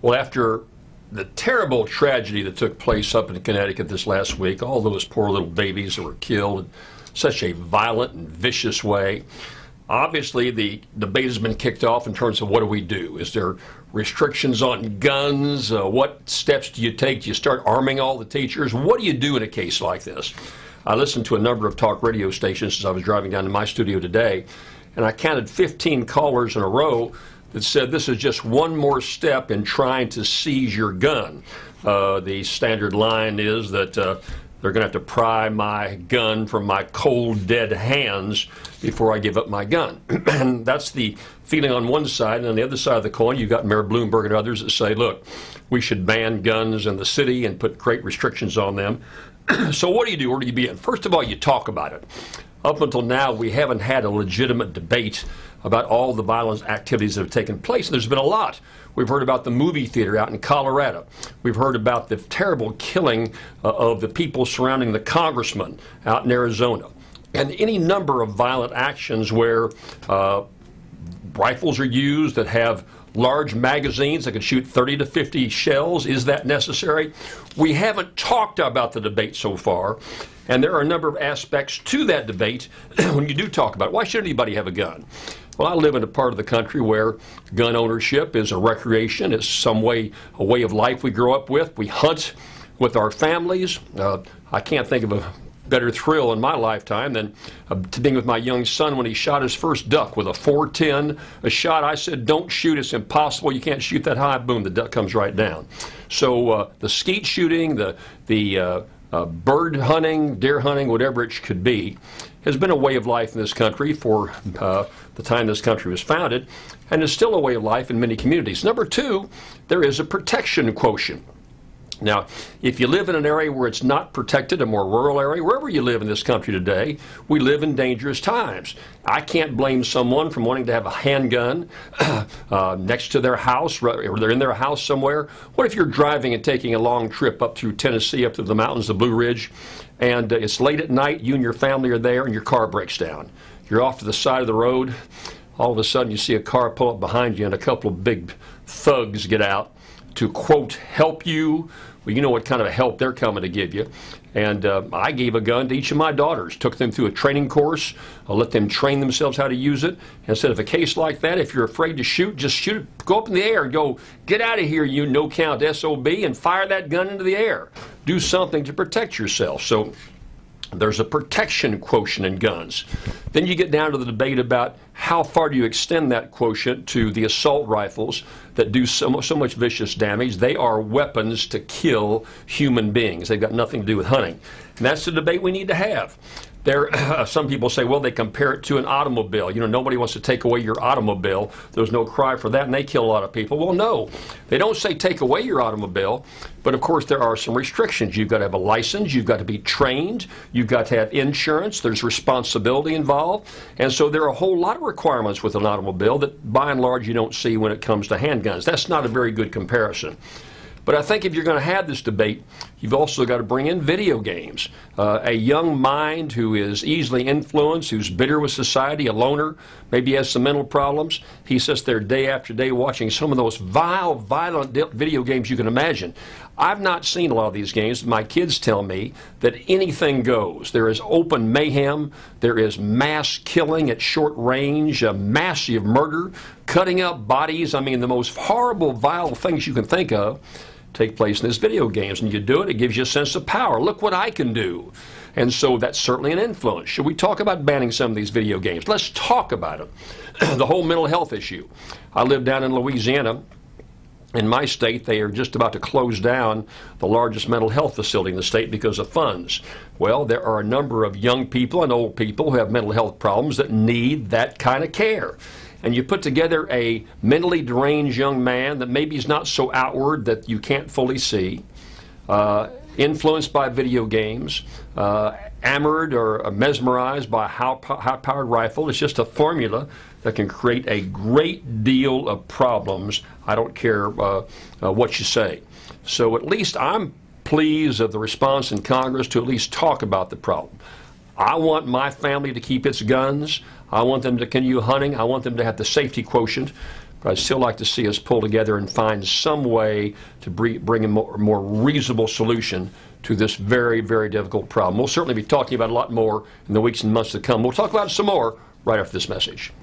Well, after the terrible tragedy that took place up in Connecticut this last week, all those poor little babies that were killed in such a violent and vicious way, obviously the debate has been kicked off in terms of what do we do? Is there restrictions on guns? What steps do you take? Do you start arming all the teachers? What do you do in a case like this? I listened to a number of talk radio stations as I was driving down to my studio today, and I counted 15 callers in a row that said this is just one more step in trying to seize your gun. The standard line is that they're going to have to pry my gun from my cold, dead hands before I give up my gun. And that's the feeling on one side. And on the other side of the coin, you've got Mayor Bloomberg and others that say, look, we should ban guns in the city and put great restrictions on them. So what do you do? Where do you begin? First of all, you talk about it. Up until now, we haven't had a legitimate debate about all the violent activities that have taken place. There's been a lot. We've heard about the movie theater out in Colorado. We've heard about the terrible killing of the people surrounding the congressman out in Arizona. And any number of violent actions where rifles are used that have large magazines that can shoot 30 to 50 shells. Is that necessary? We haven't talked about the debate so far, and there are a number of aspects to that debate when you do talk about it. Why should anybody have a gun? Well, I live in a part of the country where gun ownership is a recreation. It's a way of life we grow up with. We hunt with our families. I can't think of a better thrill in my lifetime than to being with my young son when he shot his first duck with a .410. A shot, I said, don't shoot, it's impossible, you can't shoot that high. Boom, the duck comes right down. So the skeet shooting, the bird hunting, deer hunting, whatever it could be, has been a way of life in this country for the time this country was founded, and is still a way of life in many communities. Number two, there is a protection quotient. Now, if you live in an area where it's not protected, a more rural area, wherever you live in this country today, we live in dangerous times. I can't blame someone from wanting to have a handgun next to their house, or they're in their house somewhere. What if you're driving and taking a long trip up through Tennessee, up through the mountains, the Blue Ridge, and it's late at night, you and your family are there, and your car breaks down. You're off to the side of the road. All of a sudden, you see a car pull up behind you, and a couple of big thugs get out to, quote, help you. Well, you know what kind of help they're coming to give you. And I gave a gun to each of my daughters, took them through a training course, let them train themselves how to use it, and said, if a case like that, if you're afraid to shoot, just shoot it, go up in the air and go, get out of here, you no-count SOB, and fire that gun into the air. Do something to protect yourself. So there's a protection quotient in guns. Then you get down to the debate about how far do you extend that quotient to the assault rifles that do so much vicious damage. They are weapons to kill human beings. They've got nothing to do with hunting. And that's the debate we need to have. Some people say, well, they compare it to an automobile. You know, nobody wants to take away your automobile. There's no cry for that, and they kill a lot of people. Well, no. They don't say take away your automobile, but of course there are some restrictions. You've got to have a license. You've got to be trained. You've got to have insurance. There's responsibility involved. And so there are a whole lot of requirements with an automobile that, by and large, you don't see when it comes to handguns. That's not a very good comparison. But I think if you're going to have this debate, you've also got to bring in video games. A young mind who is easily influenced, who's bitter with society, a loner, maybe has some mental problems, he sits there day after day watching some of those vile, violent video games you can imagine. I've not seen a lot of these games. My kids tell me that anything goes. There is open mayhem. There is mass killing at short range, massive murder, cutting up bodies. I mean, the most horrible, vile things you can think of take place in these video games. And you do it, it gives you a sense of power. Look what I can do. And so that's certainly an influence. Should we talk about banning some of these video games? Let's talk about it. The whole mental health issue. I live down in Louisiana. In my state, they are just about to close down the largest mental health facility in the state because of funds. Well, there are a number of young people and old people who have mental health problems that need that kind of care. And you put together a mentally deranged young man that maybe is not so outward that you can't fully see, influenced by video games, enamored or mesmerized by a high-powered rifle. It's just a formula that can create a great deal of problems. I don't care what you say. So at least I'm pleased of the response in Congress to at least talk about the problem. I want my family to keep its guns. I want them to continue hunting. I want them to have the safety quotient. but I'd still like to see us pull together and find some way to bring a more reasonable solution to this very, very difficult problem. We'll certainly be talking about a lot more in the weeks and months to come. We'll talk about it some more right after this message.